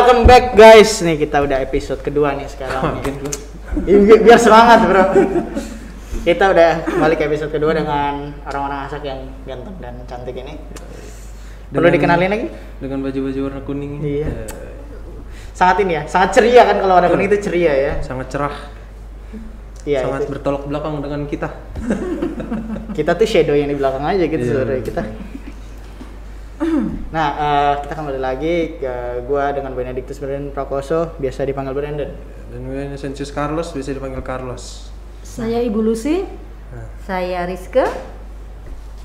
welcome back guys. Nih kita udah episode kedua nih sekarang. Biar semangat bro. Kita udah kembali ke episode kedua dengan orang-orang asak yang ganteng dan cantik ini. Perlu dikenalin lagi? Dengan baju-baju warna kuning. Iya. Sangat ini ya, sangat ceria kan kalau warna kuning itu ceria ya. Sangat cerah. Iya. Sangat itu. bertolak belakang dengan kita. Kita tuh shadow yang di belakang aja gitu sebenarnya kita. Nah, kita kembali lagi ke gua dengan Benedictus Brandon Prakoso, biasa dipanggil Brandon. Dan gue Sensius Carlos, biasa dipanggil Carlos. Saya Ibu Lucy. Saya Rizke.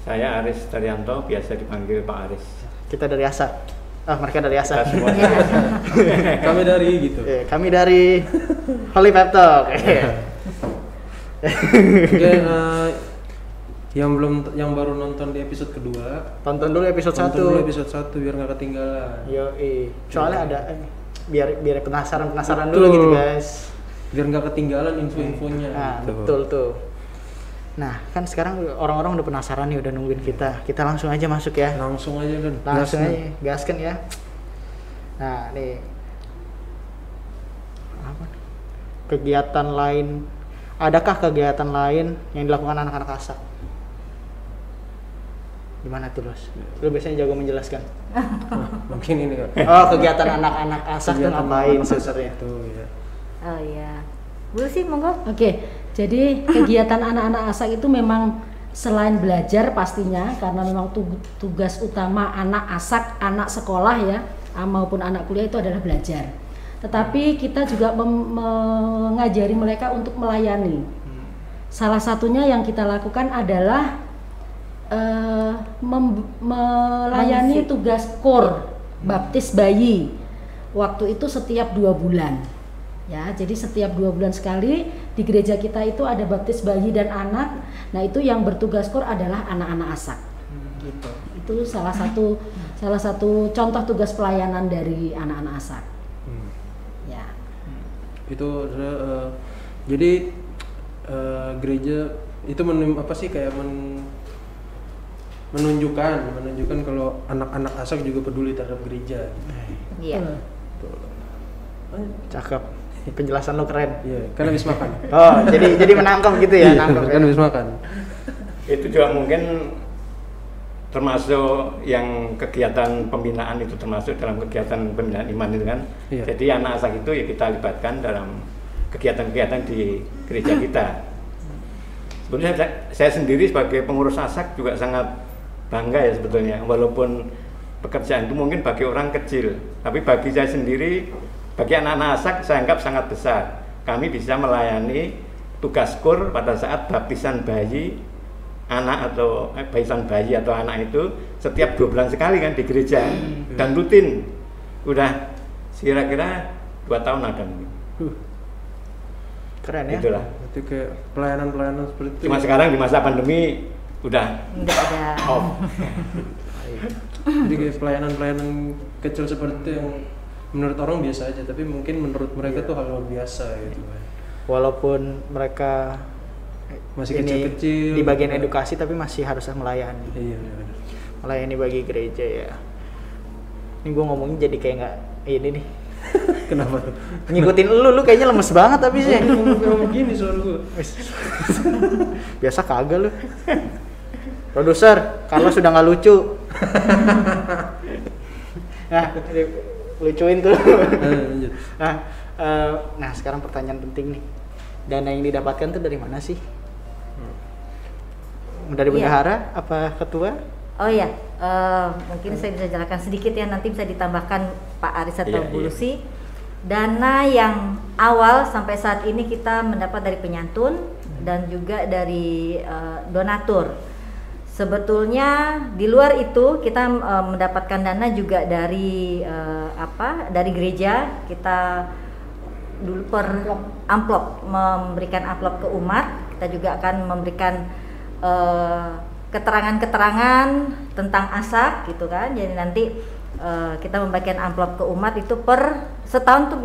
Saya Aris Daryanto, biasa dipanggil Pak Aris. Kita dari Asak. Mereka dari Asak. Kami dari gitu. Kami dari Holy Pep Talk. Oke, yang baru nonton di episode kedua, tonton dulu episode 1. Tonton dulu episode 1 biar nggak ketinggalan. Soalnya ada biar penasaran Betul. dulu gitu guys. Biar nggak ketinggalan info-infonya. Nah, betul tuh. Nah, kan sekarang orang-orang udah penasaran nih, udah nungguin kita. Kita langsung aja masuk ya. Langsung aja kan. Langsung aja, gaskan ya. Nah, nih. Apa nih? Kegiatan lain, adakah kegiatan lain yang dilakukan anak-anak asak? Gimana tuh, Los? Lu biasanya jago menjelaskan. Mungkin ini kan. Kegiatan anak-anak asak tuh ngapain sebenarnya? Tuh ya. Oh iya. Bu sih monggo. Oke, jadi kegiatan anak-anak asak itu memang selain belajar pastinya, karena memang tugas utama anak asak, anak sekolah ya, maupun anak kuliah itu adalah belajar. Tetapi kita juga mengajari mereka untuk melayani. Salah satunya yang kita lakukan adalah melayani tugas KOR baptis bayi. Waktu itu setiap 2 bulan. Ya, jadi setiap 2 bulan sekali di gereja kita itu ada baptis bayi dan anak. Nah, itu yang bertugas KOR adalah anak-anak asak. Gitu. Itu salah satu contoh tugas pelayanan dari anak-anak asak. Ya. Itu adalah jadi gereja itu menunjukkan kalau anak-anak asak juga peduli terhadap gereja. Iya. Cakep. Penjelasan lo keren. Iya, kan habis makan. Jadi menangkap gitu ya, nangkap kan habis makan. Itu juga mungkin termasuk yang kegiatan pembinaan itu termasuk dalam kegiatan pembinaan iman itu kan. Iya. Jadi anak asak itu ya kita libatkan dalam kegiatan-kegiatan di gereja kita. Sebenarnya saya sendiri sebagai pengurus asak juga sangat bangga ya sebetulnya, walaupun pekerjaan itu mungkin bagi orang kecil, tapi bagi saya sendiri, bagi anak-anak asak saya anggap sangat besar. Kami bisa melayani tugas KOR pada saat baptisan bayi anak atau baptisan bayi atau anak itu setiap 2 bulan sekali kan di gereja dan rutin. Udah kira-kira 2 tahun ada mungkin. Keren ya. Itulah. Itu kayak pelayanan seperti itu. Cuma sekarang di masa pandemi udah Ada. off. Jadi kayak pelayanan kecil seperti itu yang menurut orang biasa aja, tapi mungkin menurut mereka tuh hal luar biasa gitu. Walaupun mereka Masih kecil-kecil di bagian gitu. edukasi tapi masih harus melayani. Iya, benar. Melayani bagi gereja ya. Ini gue ngomongin jadi kayak nggak ini nih. Kenapa tuh? Ngikutin lu kayaknya lemes banget tapi sih. Ngomong begini suara gue. Biasa kagak lu. Produser, kalau sudah nggak lucu. Nah, lucuin tuh. Lanjut. Nah, sekarang pertanyaan penting nih. Dana yang didapatkan tuh dari mana sih? Dari bendahara apa ketua? Oh iya, mungkin saya bisa jelaskan sedikit ya, nanti bisa ditambahkan Pak Aris atau Bu Lucy. Dana yang awal sampai saat ini kita mendapat dari penyantun dan juga dari donatur. Sebetulnya di luar itu kita mendapatkan dana juga dari dari gereja. Kita dulu per amplop memberikan amplop ke umat. Kita juga akan memberikan keterangan-keterangan tentang asak gitu kan. Jadi nanti kita membagikan amplop ke umat itu per setahun tuh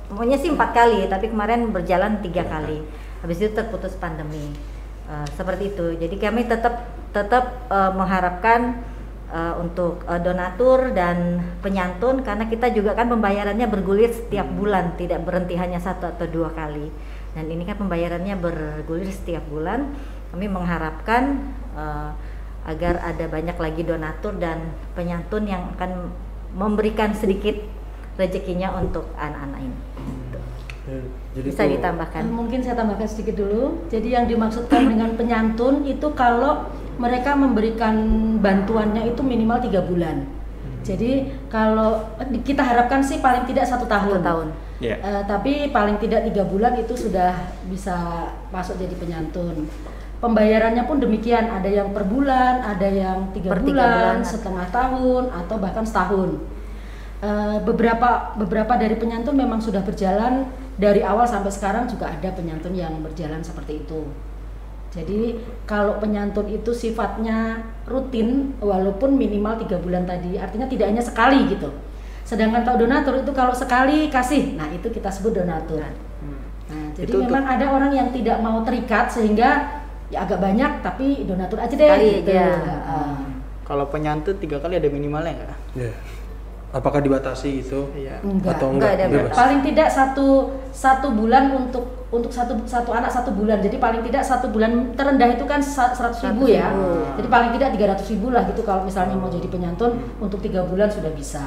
pokoknya sih 4 kali, tapi kemarin berjalan 3 kali. Habis itu terputus pandemi. Seperti itu. Jadi kami tetap mengharapkan untuk donatur dan penyantun, karena kita juga kan pembayarannya bergulir setiap bulan, tidak berhenti hanya 1 atau 2 kali. Dan ini kan pembayarannya bergulir setiap bulan. Kami mengharapkan agar ada banyak lagi donatur dan penyantun yang akan memberikan sedikit rezekinya untuk anak-anak ini. Jadi Bisa tuh, ditambahkan. Mungkin saya tambahkan sedikit dulu. Jadi yang dimaksudkan dengan penyantun itu kalau mereka memberikan bantuannya itu minimal 3 bulan. Jadi kalau kita harapkan sih paling tidak 1 tahun. 1 tahun. Ya. Tapi paling tidak 3 bulan itu sudah bisa masuk jadi penyantun. Pembayarannya pun demikian, ada yang per bulan, ada yang 3 Per 3 bulan, bulan. setengah tahun, atau bahkan setahun. Beberapa dari penyantun memang sudah berjalan dari awal sampai sekarang, juga ada penyantun yang berjalan seperti itu. Jadi kalau penyantun itu sifatnya rutin, walaupun minimal 3 bulan tadi, artinya tidak hanya sekali gitu. Sedangkan kalau donatur itu kalau sekali kasih, nah itu kita sebut donatur. Nah, jadi Itu memang ada orang yang tidak mau terikat sehingga ya agak banyak tapi donatur aja deh Sekali gitu. aja. Kalau penyantun 3 kali ada minimalnya nggak? ya. Apakah dibatasi itu? Iya. Atau Enggak ada bebas? batas. Paling tidak satu bulan untuk satu anak 1 bulan. Jadi paling tidak 1 bulan terendah itu kan 100.000 ya. 100.000. Jadi paling tidak 300.000 lah gitu kalau misalnya mau jadi penyantun untuk 3 bulan sudah bisa.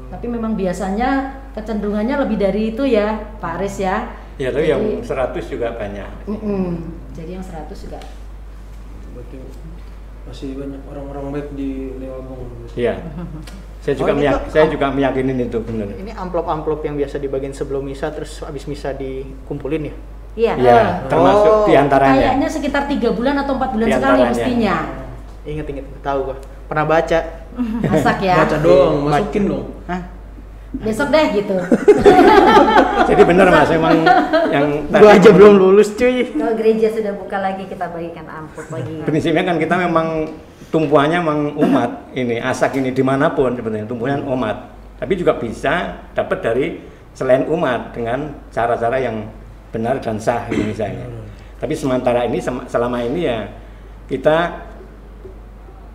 Tapi memang biasanya kecenderungannya lebih dari itu ya, Pak Aris ya. Ya, tapi yang Jadi- 100 juga banyak. Jadi yang 100 juga. Berarti masih banyak orang-orang baik di Lewabong. Iya. Saya juga Oh, ini tuh- saya juga meyakinin itu benar. Ini amplop-amplop yang biasa dibagiin sebelum misa, terus abis misa dikumpulin ya? Iya. Iya, termasuk Oh, diantaranya. Kayaknya sekitar 3 bulan atau 4 bulan Di sekali antaranya. mestinya. Ingat, tahu gua. Pernah baca. Masak ya. Baca doang, masukin dong. Hah? Besok deh gitu. Jadi benar Mas, memang yang Gua aja belum lulus cuy. Kalau gereja sudah buka lagi, kita bagikan amplop bagi. prinsipnya kan kita memang tumpuannya memang umat ini, asak ini dimanapun sebenarnya tumpuan umat. Tapi juga bisa dapat dari selain umat dengan cara-cara yang benar dan sah ini misalnya. Tapi sementara ini selama ini ya kita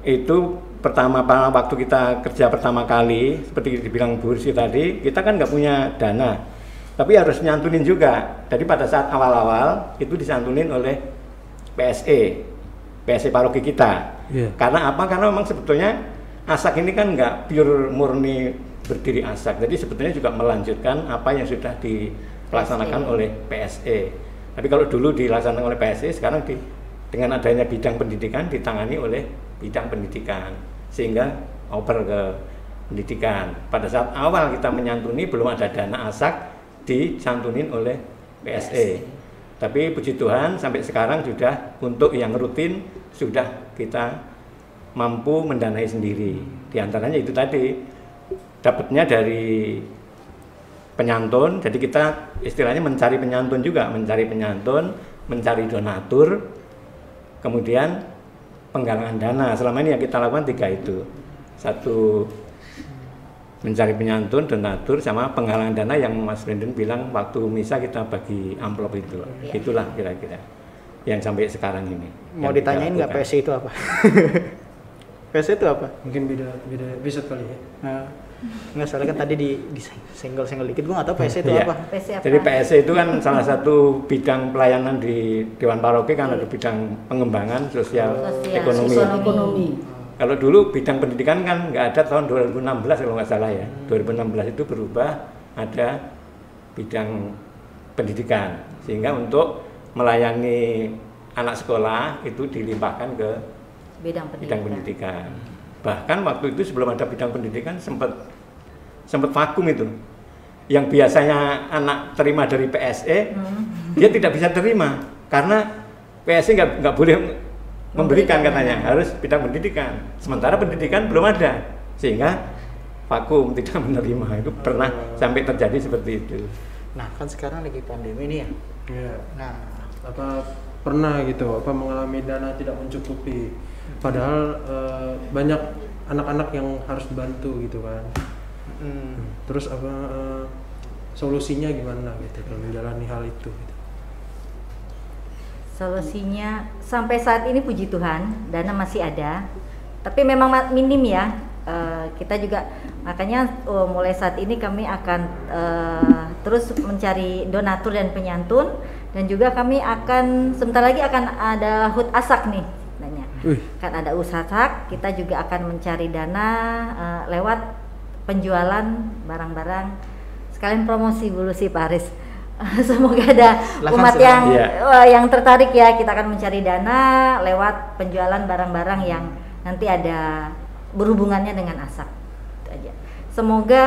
itu pertama waktu kita kerja pertama kali seperti dibilang Bu Rizky tadi, kita kan nggak punya dana, tapi harus nyantunin juga. Jadi pada saat awal-awal itu disantunin oleh PSE paroki kita. Iya. Karena apa? Karena memang sebetulnya asak ini kan nggak pure murni berdiri asak, jadi sebetulnya juga melanjutkan apa yang sudah dilaksanakan oleh PSE. Tapi kalau dulu dilaksanakan oleh PSE, sekarang dengan adanya bidang pendidikan ditangani oleh bidang pendidikan, sehingga oper ke pendidikan. Pada saat awal kita menyantuni belum ada dana asak, disantunin oleh PSE. Tapi puji Tuhan sampai sekarang sudah untuk yang rutin sudah kita mampu mendanai sendiri. Di antaranya itu tadi dapatnya dari penyantun, jadi kita istilahnya mencari penyantun juga, mencari donatur, kemudian penggalangan dana. Selama ini yang kita lakukan 3 itu. 1 mencari penyantun, donatur, sama penggalangan dana yang Mas Brandon bilang waktu misa kita bagi amplop itu. Iya. Itulah kira-kira yang sampai sekarang ini. Mau yang kita ditanyain nggak lakukan. PSE itu apa? PSE itu apa? Mungkin beda episode kali ya. Nah, nggak, soalnya kan tadi disenggol-senggol dikit, gua nggak tahu PSE itu Iya. apa. PC apa? Jadi PSE itu kan salah satu bidang pelayanan di Dewan Paroki, kan ada bidang pengembangan sosial ekonomi. Sosial ekonomi. Kalau dulu bidang pendidikan kan nggak ada tahun 2016 kalau nggak salah ya. 2016 itu berubah, ada bidang pendidikan, sehingga untuk melayani anak sekolah itu dilimpahkan ke Bidang bidang pendidikan. pendidikan. Bahkan waktu itu sebelum ada bidang pendidikan sempat vakum itu. Yang biasanya anak terima dari PSE, dia tidak bisa terima karena PSE nggak boleh memberikan katanya, harus bidang pendidikan. Sementara pendidikan belum ada, sehingga vakum, tidak menerima. Itu pernah sampai terjadi seperti itu. Nah, kan sekarang lagi pandemi nih ya. Iya. Nah, Apa pernah gitu mengalami dana tidak mencukupi, padahal banyak anak-anak yang harus dibantu gitu kan. Terus solusinya gimana gitu kalau menjalani hal itu gitu. Solusinya sampai saat ini puji Tuhan dana masih ada, Tapi memang minim ya. Kita juga makanya mulai saat ini kami akan terus mencari donatur dan penyantun, dan juga kami akan sebentar lagi akan ada HUT ASAK nih sebenarnya. Kan ada usaha, kita juga akan mencari dana lewat penjualan barang-barang, sekalian promosi Bulusi Pak Aris. Semoga ada umat yang tertarik ya. Kita akan mencari dana lewat penjualan barang-barang yang nanti ada berhubungannya dengan ASAK. Itu aja. Semoga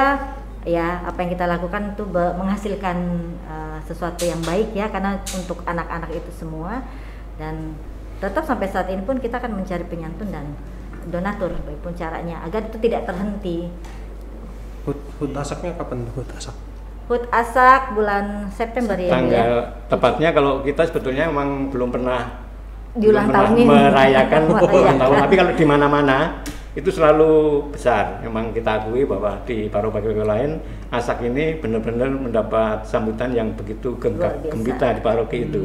ya apa yang kita lakukan itu menghasilkan sesuatu yang baik ya, karena untuk anak-anak itu semua. Dan tetap sampai saat ini pun kita akan mencari penyantun dan donatur bagaimanapun caranya agar itu tidak terhenti. HUT ASAK-nya kapan tuh HUT ASAK? HUT ASAK bulan September ya. Tanggal tepatnya kalau kita sebetulnya memang belum pernah di ulang tahun ini merayakan ulang tahun, tapi kalau di mana-mana itu selalu besar. Memang kita akui bahwa di paroki lain ASAK ini benar-benar mendapat sambutan yang begitu gembira di paroki itu.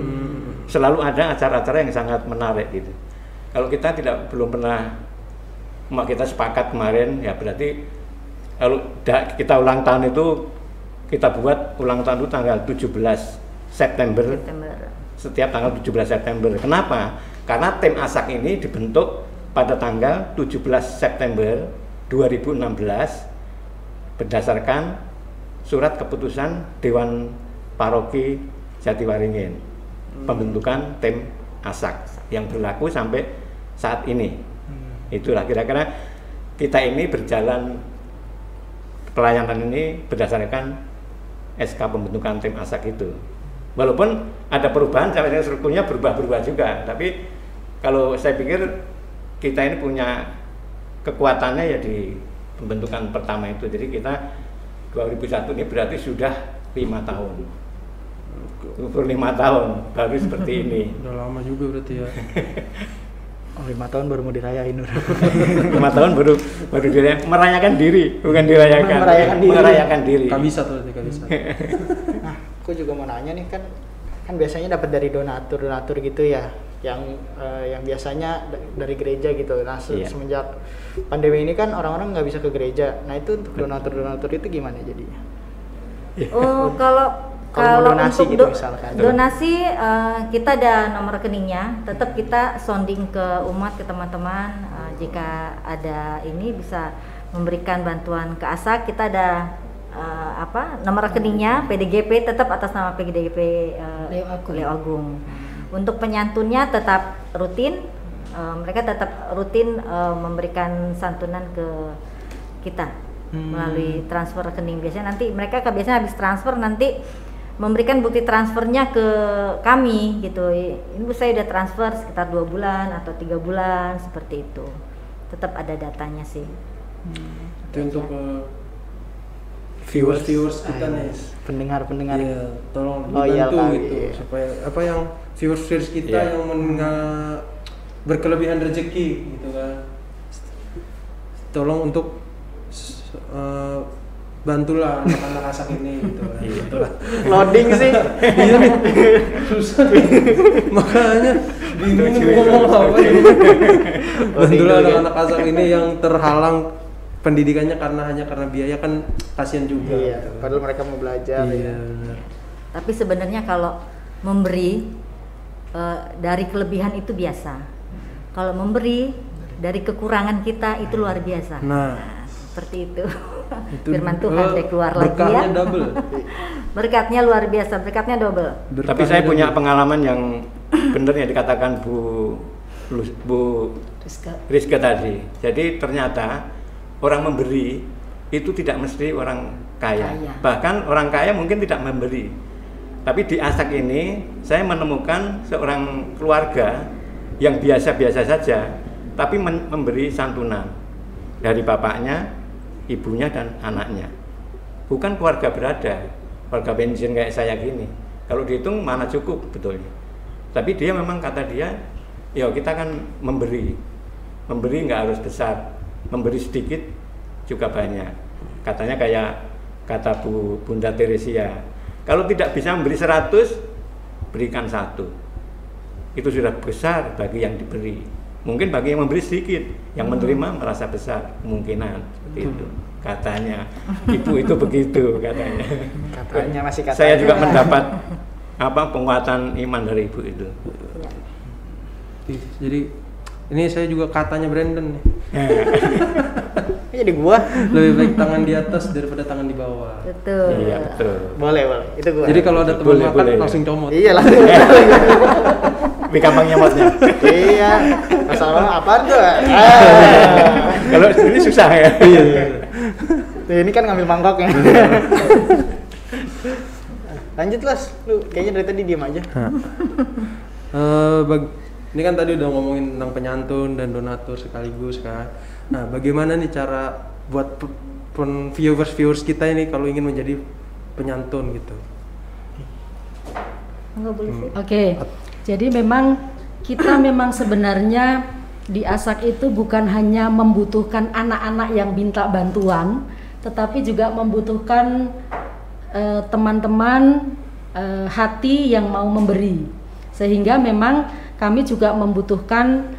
Selalu ada acara-acara yang sangat menarik gitu. Kalau kita belum pernah, kita sepakat kemarin ya, berarti kalau kita ulang tahun itu kita buat ulang tahun itu tanggal 17 September. Setiap tanggal 17 September. Kenapa? Karena tim ASAK ini dibentuk pada tanggal 17 September 2016 berdasarkan surat keputusan Dewan Paroki Jatiwaringin, pembentukan tim ASAK yang berlaku sampai saat ini. Itulah kira-kira kita ini berjalan pelayanan ini berdasarkan SK pembentukan tim ASAK itu. Walaupun ada perubahan, caranya strukturnya berubah-berubah juga, tapi kalau saya pikir kita ini punya kekuatannya ya di pembentukan pertama itu. Jadi kita 2001 ini berarti sudah 5 tahun. 5 tahun baru seperti ini. Udah lama juga berarti ya. 5 tahun baru mau dirayain. 5 tahun baru dirayakan, merayakan diri, bukan dirayakan. Merayakan diri. Kabisa tuh berarti kabisa. Nah, aku juga mau nanya nih, kan biasanya dapat dari donatur gitu ya, yang biasanya dari gereja gitu. Nah, semenjak pandemi ini kan orang-orang nggak bisa ke gereja. Nah, itu untuk donatur itu gimana jadinya? Oh, kalau donasi untuk gitu misalkan. Donasi kita ada nomor rekeningnya. Tetap kita sounding ke umat, ke teman-teman, jika ada ini bisa memberikan bantuan ke ASAK. Kita ada nomor rekeningnya PDGP, tetap atas nama PDGP Leo Agung. Untuk penyantunnya tetap rutin, mereka tetap rutin memberikan santunan ke kita melalui transfer rekening. Biasanya nanti mereka biasanya habis transfer nanti memberikan bukti transfernya ke kami gitu. Ini saya udah transfer sekitar 2 bulan atau 3 bulan seperti itu. Tetap ada datanya sih. Itu untuk viewers kita nih, pendengar ya, tolong dibantu gitu supaya apa yang viewers kita yang berkelebihan rezeki gitu kan, tolong untuk bantulah anak-anak ASAK ini gitu kan. Loading sih. Iya nih, susah nih. Makanya bingung ngomong apa ini. Bantulah anak-anak ASAK ini yang terhalang pendidikannya hanya karena biaya, kan kasihan juga. Iya, padahal mereka mau belajar. Iya. Ya. Tapi sebenarnya kalau memberi dari kelebihan itu biasa. Kalau memberi dari kekurangan kita itu luar biasa. Nah, seperti itu. Firman Tuhan keluar lagi ya. Berkahnya double. Berkatnya luar biasa, berkatnya double. Tapi saya punya pengalaman yang benar yang dikatakan Bu Rizka tadi. Jadi ternyata orang memberi itu tidak mesti orang kaya. Bahkan orang kaya mungkin tidak memberi. Tapi di ASAK ini saya menemukan seorang keluarga yang biasa-biasa saja, tapi memberi santunan dari bapaknya, ibunya, dan anaknya. Bukan keluarga berada, keluarga bensin kayak saya gini. Kalau dihitung mana cukup betulnya. Tapi dia memang kata dia, ya kita kan memberi nggak harus besar, memberi sedikit juga banyak. Katanya kayak kata Bunda Teresia, kalau tidak bisa memberi 100, berikan 1. Itu sudah besar bagi yang diberi. mungkin bagi yang memberi sedikit, yang menerima merasa besar kemungkinan seperti itu. Katanya ibu itu begitu katanya. Katanya masih katanya. Saya juga mendapat penguatan iman dari ibu itu. Jadi ini saya juga katanya Brandon nih. Jadi gua Lebih baik tangan di atas daripada tangan di bawah. Betul. Iya betul. boleh itu gua. Jadi kalau ada teman Boleh, makan boleh, langsung comot. iya lah. Lebih gampang nyamotnya. Iya. Masalah apaan tuh? Kalau ini susah ya. Iya. Tuh, ini kan ngambil mangkoknya. Lanjut Las, lu kayaknya dari tadi diem aja. Ini kan tadi udah ngomongin tentang penyantun dan donatur sekaligus kan. Nah, bagaimana nih cara buat viewers kita ini kalau ingin menjadi penyantun gitu? Enggak boleh sih. Oke, jadi memang kita memang sebenarnya di ASAK itu bukan hanya membutuhkan anak-anak yang minta bantuan, tetapi juga membutuhkan teman-teman hati yang mau memberi. Sehingga memang kami juga membutuhkan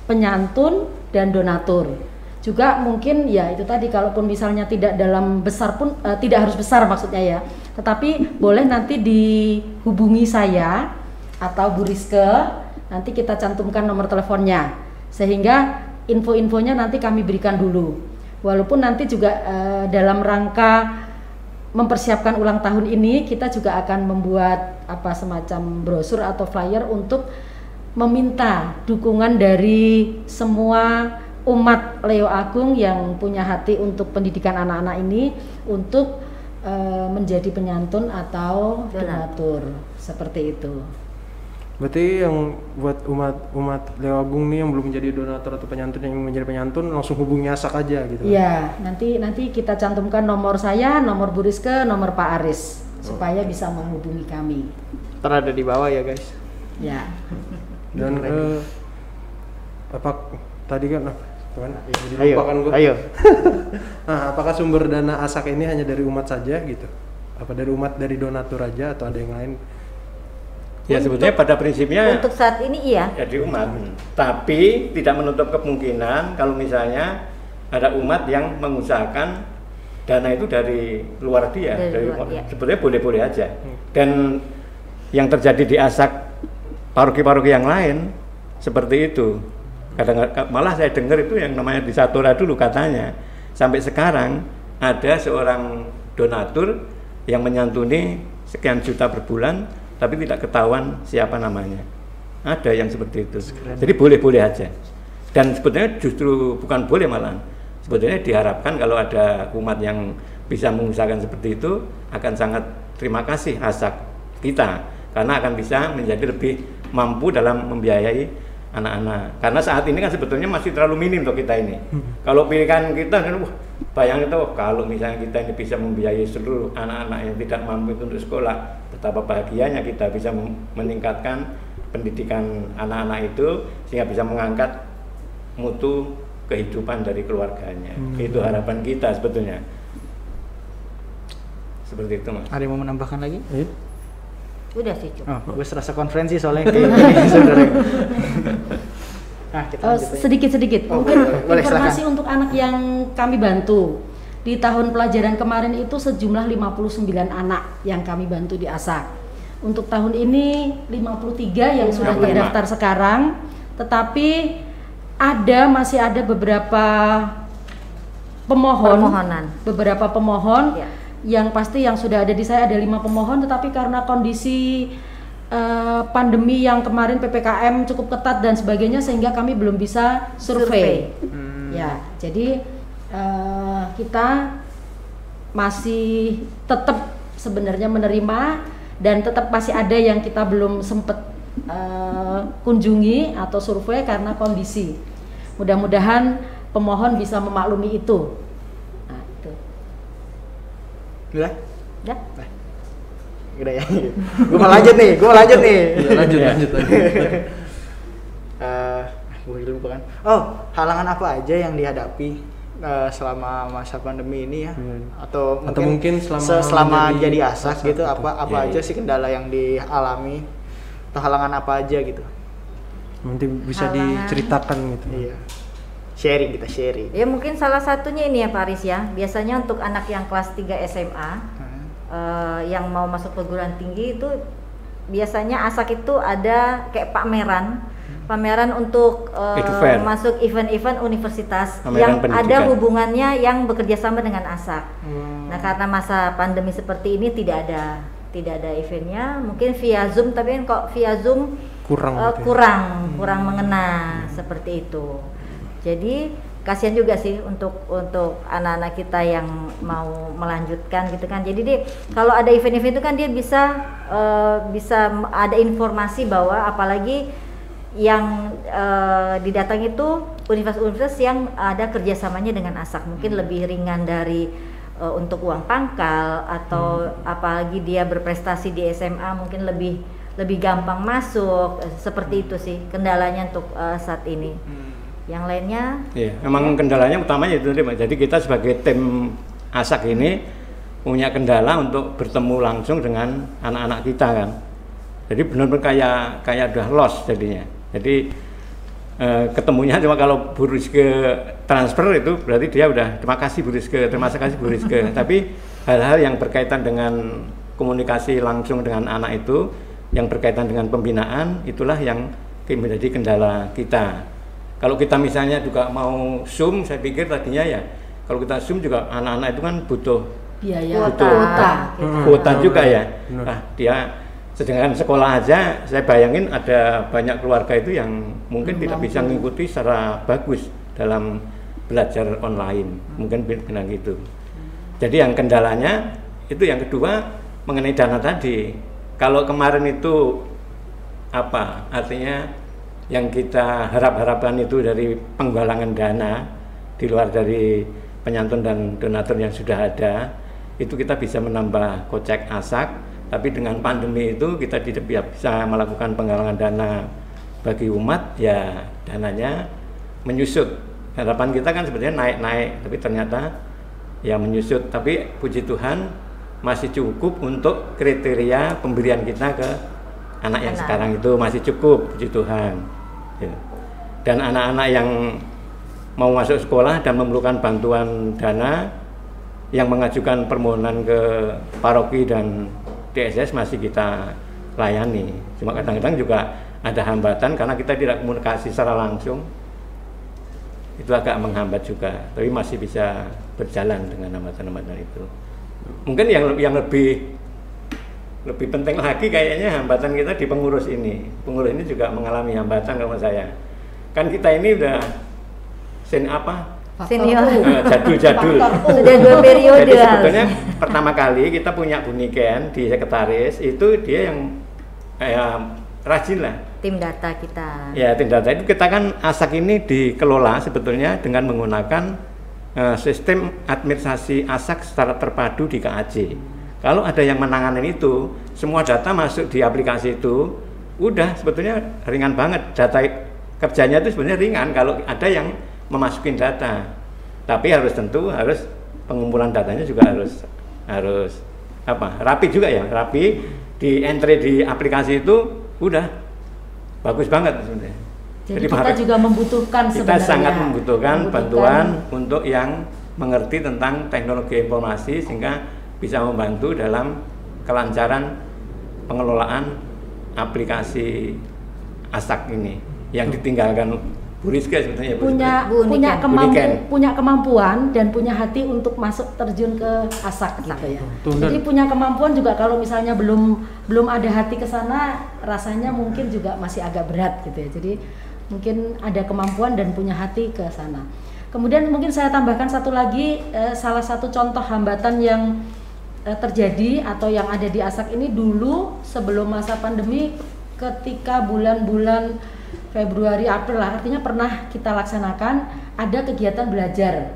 penyantun dan donatur. Juga mungkin ya itu tadi, kalaupun misalnya tidak dalam besar pun tidak harus besar maksudnya ya, tetapi boleh nanti dihubungi saya atau Bu Rizke, nanti kita cantumkan nomor teleponnya sehingga info-infonya nanti kami berikan dulu. Walaupun nanti juga dalam rangka mempersiapkan ulang tahun ini kita juga akan membuat semacam brosur atau flyer untuk meminta dukungan dari semua umat Leo Agung yang punya hati untuk pendidikan anak-anak ini untuk menjadi penyantun atau donatur seperti itu. Berarti yang buat umat Leo Agung nih yang belum menjadi donatur atau penyantun, yang ingin menjadi penyantun langsung hubungi ASAK aja gitu. Iya, nanti kita cantumkan nomor saya, nomor Bu Rizke, nomor Pak Aris supaya bisa menghubungi kami. Ntar ada di bawah ya guys. Ya. Dan tadi kan jadi Ayo, lupa kan gua. ayo. Nah, apakah sumber dana ASAK ini hanya dari umat saja gitu? Apa dari umat, dari donatur aja atau ada yang lain? Ya sebetulnya pada prinsipnya Untuk saat ini iya. ya di umat, tapi tidak menutup kemungkinan kalau misalnya ada umat yang mengusahakan dana itu dari luar dia, Dari luar, iya. sebetulnya boleh-boleh aja. Dan yang terjadi di ASAK paroki-paroki yang lain seperti itu. Malah saya dengar itu yang namanya di Satora dulu katanya sampai sekarang ada seorang donatur yang menyantuni sekian juta per bulan tapi tidak ketahuan siapa namanya. Ada yang seperti itu. Jadi boleh-boleh aja. Dan sebetulnya justru bukan boleh malah. Sebetulnya diharapkan kalau ada umat yang bisa mengusahakan seperti itu akan sangat terima kasih ASAK kita karena akan bisa menjadi lebih mampu dalam membiayai anak-anak. Karena saat ini kan sebetulnya masih terlalu minim untuk kita ini. Kalau pilihan kita kan bayangin tuh kalau misalnya kita ini bisa membiayai seluruh anak-anak yang tidak mampu itu untuk sekolah, betapa bahagianya kita bisa meningkatkan pendidikan anak-anak itu sehingga bisa mengangkat mutu kehidupan dari keluarganya. Itu harapan kita sebetulnya. Seperti itu, Mas. Ada yang mau menambahkan lagi? Udah sih cukup. Oh, gue serasa konferensi soalnya kayak gini saudara. Nah, kita lanjut aja. Sedikit-sedikit, Oh, mungkin boleh, informasi silakan. untuk anak yang kami bantu. Di tahun pelajaran kemarin itu sejumlah 59 anak yang kami bantu di ASAK. Untuk tahun ini 53 yang sudah 55. terdaftar sekarang, tetapi masih ada beberapa Permohonan. beberapa pemohon Ya. yang pasti yang sudah ada di saya ada 5 pemohon, tetapi karena kondisi pandemi yang kemarin PPKM cukup ketat dan sebagainya sehingga kami belum bisa survei. Ya, jadi kita masih tetap sebenarnya menerima dan tetap masih ada yang kita belum sempat kunjungi atau survei karena kondisi. Mudah-mudahan pemohon bisa memaklumi itu. Nah, itu. Udah? Udah? Udah ya. Gue mau lanjut nih. Ya, lanjut. Gue lupa kan. Oh, halangan apa aja yang dihadapi selama masa pandemi ini ya? Atau mungkin selama jadi ASAK gitu, gitu. apa aja sih kendala yang dialami atau halangan apa aja gitu? nanti bisa Halangan. diceritakan gitu. Iya. Sharing, kita sharing. Ya mungkin salah satunya ini ya Pak Aris ya. Biasanya untuk anak yang kelas 3 SMA yang mau masuk perguruan tinggi itu biasanya ASAK itu ada kayak pameran untuk Edufair. masuk event-event universitas Pameran yang ada pendidikan. hubungannya yang bekerja sama dengan ASAK. Nah karena masa pandemi seperti ini tidak ada eventnya, mungkin via Zoom, tapi kan kok via Zoom Kurang gitu ya. kurang mengena seperti itu. Jadi kasihan juga sih untuk anak-anak kita yang mau melanjutkan gitu kan. Jadi dia kalau ada event-event itu kan dia bisa ada informasi bahwa apalagi yang didatangi itu universitas-universitas yang ada kerjasamanya dengan ASAK, mungkin lebih ringan dari untuk uang pangkal atau apalagi dia berprestasi di SMA mungkin lebih gampang masuk, seperti itu sih kendalanya untuk saat ini. Yang lainnya Iya, memang kendalanya utamanya itu tadi, Mbak. Jadi kita sebagai tim ASAK ini punya kendala untuk bertemu langsung dengan anak-anak kita kan. Jadi benar-benar kayak udah lost jadinya. Jadi ketemunya cuma kalau Bu Rizke transfer itu berarti dia udah terima kasih Bu Rizke, terima kasih Bu Rizke. Tapi hal-hal yang berkaitan dengan komunikasi langsung dengan anak itu, yang berkaitan dengan pembinaan, itulah yang menjadi kendala kita. Kalau kita misalnya juga mau Zoom, saya pikir tadinya ya, kalau kita Zoom juga anak-anak itu kan butuh biaya kuota. kuota juga ya. Benar. Nah, dia sedangkan sekolah aja, saya bayangin ada banyak keluarga itu yang mungkin tidak bisa mengikuti secara bagus dalam belajar online, mungkin benar gitu. Jadi yang kendalanya itu yang kedua mengenai dana tadi. Kalau kemarin itu apa artinya? Yang kita harapkan itu dari penggalangan dana di luar dari penyantun dan donatur yang sudah ada, itu kita bisa menambah kocek ASAK. Tapi dengan pandemi itu kita tidak bisa melakukan penggalangan dana bagi umat, ya dananya menyusut. Harapan kita kan sebenarnya naik-naik, tapi ternyata ya menyusut. Tapi puji Tuhan masih cukup untuk kriteria pemberian kita ke anak yang sekarang itu masih cukup, puji Tuhan. Dan anak-anak yang mau masuk sekolah dan memerlukan bantuan dana yang mengajukan permohonan ke paroki dan DSS masih kita layani. Cuma kadang-kadang juga ada hambatan karena kita tidak komunikasi secara langsung, itu agak menghambat juga, tapi masih bisa berjalan dengan hambatan-hambatan itu. Mungkin yang lebih penting lagi kayaknya hambatan kita di pengurus ini. Pengurus ini juga mengalami hambatan kalau saya. Kan kita ini udah senior jadul-jadul. sudah 2 periode. Jadi sebetulnya pertama kali kita punya Bu Niken di sekretaris, itu dia yang rajin lah. Tim data kita. Ya, tim data itu kita kan ASAK ini dikelola sebetulnya dengan menggunakan sistem administrasi ASAK secara terpadu di KAJ. Kalau ada yang menangani itu, semua data masuk di aplikasi itu, udah sebetulnya ringan banget. Data kerjanya itu sebenarnya ringan kalau ada yang memasukin data. Tapi harus pengumpulan datanya juga harus rapi juga ya, rapi di entry di aplikasi itu udah bagus banget sebenarnya. Jadi kita juga membutuhkan kita sebenarnya. sangat membutuhkan bantuan untuk yang mengerti tentang teknologi informasi sehingga bisa membantu dalam kelancaran pengelolaan aplikasi ASAK ini yang ditinggalkan Bu Rizke sebetulnya punya kemampuan dan punya hati untuk masuk terjun ke ASAK gitu ya. Jadi punya kemampuan juga, kalau misalnya belum ada hati ke sana, rasanya mungkin juga masih agak berat gitu ya. Jadi mungkin ada kemampuan dan punya hati ke sana. Kemudian mungkin saya tambahkan satu lagi, salah satu contoh hambatan yang terjadi atau yang ada di ASAK ini dulu sebelum masa pandemi, ketika bulan-bulan Februari, April lah, artinya pernah kita laksanakan ada kegiatan belajar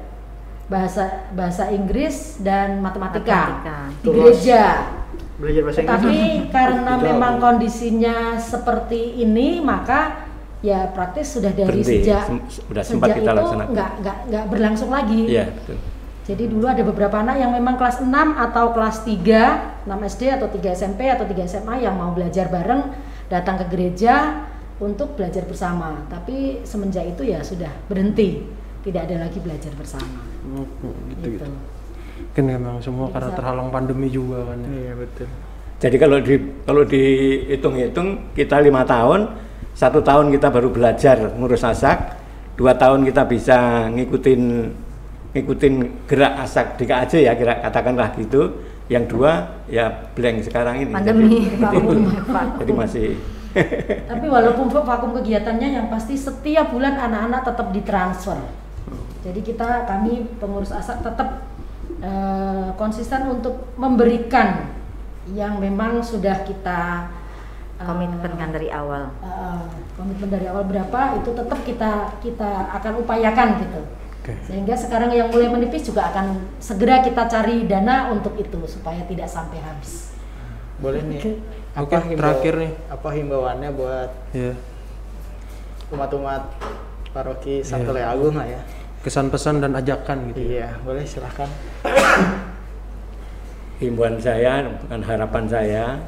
bahasa Inggris dan matematika di gereja. Belajar bahasa Inggris. Tapi karena memang kondisinya seperti ini, maka ya praktis sudah dari sejak sempat kita itu laksanakan. nggak berlangsung lagi. Iya, betul. Jadi dulu ada beberapa anak yang memang kelas 6 atau kelas 3, 6 SD atau 3 SMP atau 3 SMA yang mau belajar bareng, datang ke gereja, untuk belajar bersama. Tapi semenjak itu ya sudah berhenti, tidak ada lagi belajar bersama. Gitu. Kan memang semua karena terhalang pandemi juga kan. Iya betul. Jadi kalau dihitung-hitung kita 5 tahun, 1 tahun kita baru belajar ngurus asak, 2 tahun kita bisa ngikutin gerak asak di KAJ ya, katakanlah gitu. Yang 2 ya blank sekarang ini. Pandemi. Jadi masih. Tapi walaupun vakum kegiatannya, yang pasti setiap bulan anak-anak tetap ditransfer. Jadi kami pengurus asak tetap konsisten untuk memberikan yang memang sudah kita komitmen dari awal. Komitmen dari awal berapa itu tetap kita akan upayakan gitu. Sehingga sekarang yang mulai menipis juga akan segera kita cari dana untuk itu supaya tidak sampai habis. Boleh nih. Oke, terakhir nih. Apa himbauannya buat umat-umat paroki Santo Leo Agung lah ya? Kesan pesan dan ajakan gitu. Iya, boleh silahkan. Himbauan saya dan harapan saya,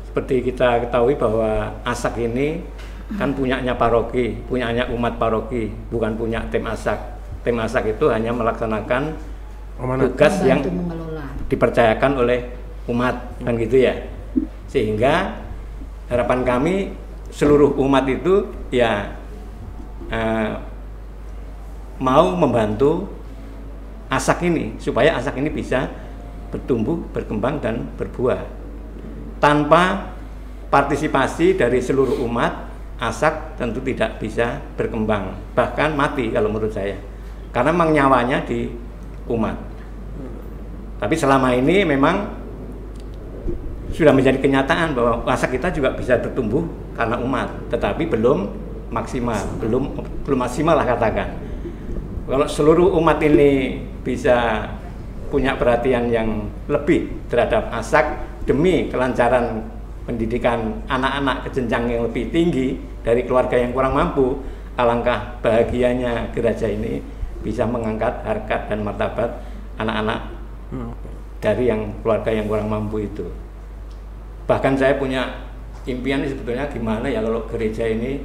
seperti kita ketahui bahwa asak ini kan punyanya paroki, punyanya umat paroki, bukan punya tim asak. Tim asak itu hanya melaksanakan tugas yang dipercayakan oleh umat, kan gitu ya. Sehingga harapan kami seluruh umat itu ya mau membantu asak ini supaya asak ini bisa bertumbuh, berkembang dan berbuah. Tanpa partisipasi dari seluruh umat, asak tentu tidak bisa berkembang, bahkan mati kalau menurut saya. Karena memang nyawanya di umat. Tapi selama ini memang sudah menjadi kenyataan bahwa asak kita juga bisa bertumbuh karena umat, tetapi belum maksimal, belum maksimal lah katakan. Kalau seluruh umat ini bisa punya perhatian yang lebih terhadap asak demi kelancaran pendidikan anak-anak ke jenjang yang lebih tinggi dari keluarga yang kurang mampu, alangkah bahagianya gereja ini bisa mengangkat harkat dan martabat anak-anak dari yang keluarga yang kurang mampu itu. Bahkan saya punya impian sebetulnya gimana ya kalau gereja ini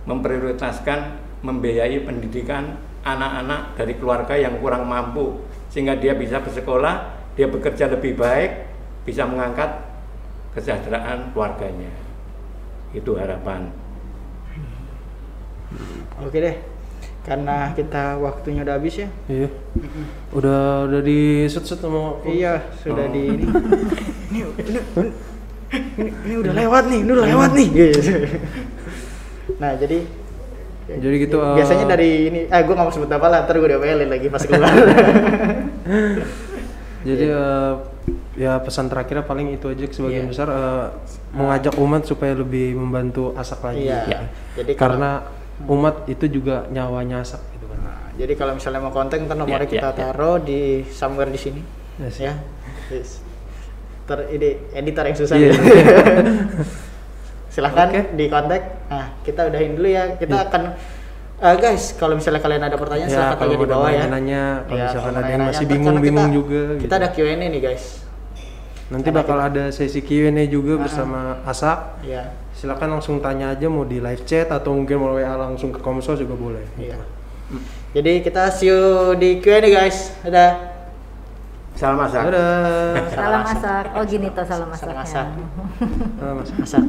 memprioritaskan membiayai pendidikan anak-anak dari keluarga yang kurang mampu, sehingga dia bisa bersekolah, dia bekerja lebih baik, bisa mengangkat kesejahteraan keluarganya. Itu harapan. Oke deh, karena kita waktunya udah habis ya. Iya. Udah di set sama. Iya, sudah di ini udah lewat nih, Nah, jadi gitu biasanya dari ini gue nggak mau sebut apa lah, ntar gue diomelin lagi pas keluar. Jadi ya pesan terakhirnya paling itu aja sebagian besar, mengajak umat supaya lebih membantu asak lagi. Iya. Jadi karena umat itu juga nyawanya asak gitu kan. Jadi kalau misalnya mau kontak, ntar nomornya kita taruh di somewhere di sini. Yes. Ya. Yes. Editor yang susah. Silahkan di kontak. Nah, kita udahin dulu ya. Kita akan guys, kalau misalnya kalian ada pertanyaan silahkan tanya di bawah ya. Kalau misalkan ada yang masih bingung-bingung juga. Kita ada Q&A nih guys. Nanti bakal ada sesi Q&A juga bersama Asak. Iya. Silakan langsung tanya aja, mau di live chat atau mungkin mau WA langsung ke Komsos juga boleh. Iya. Jadi kita see you di Q&A guys. Dadah. Salam asak. Dadah. Salam masak. Oh gini toh salam masaknya. Salam masak.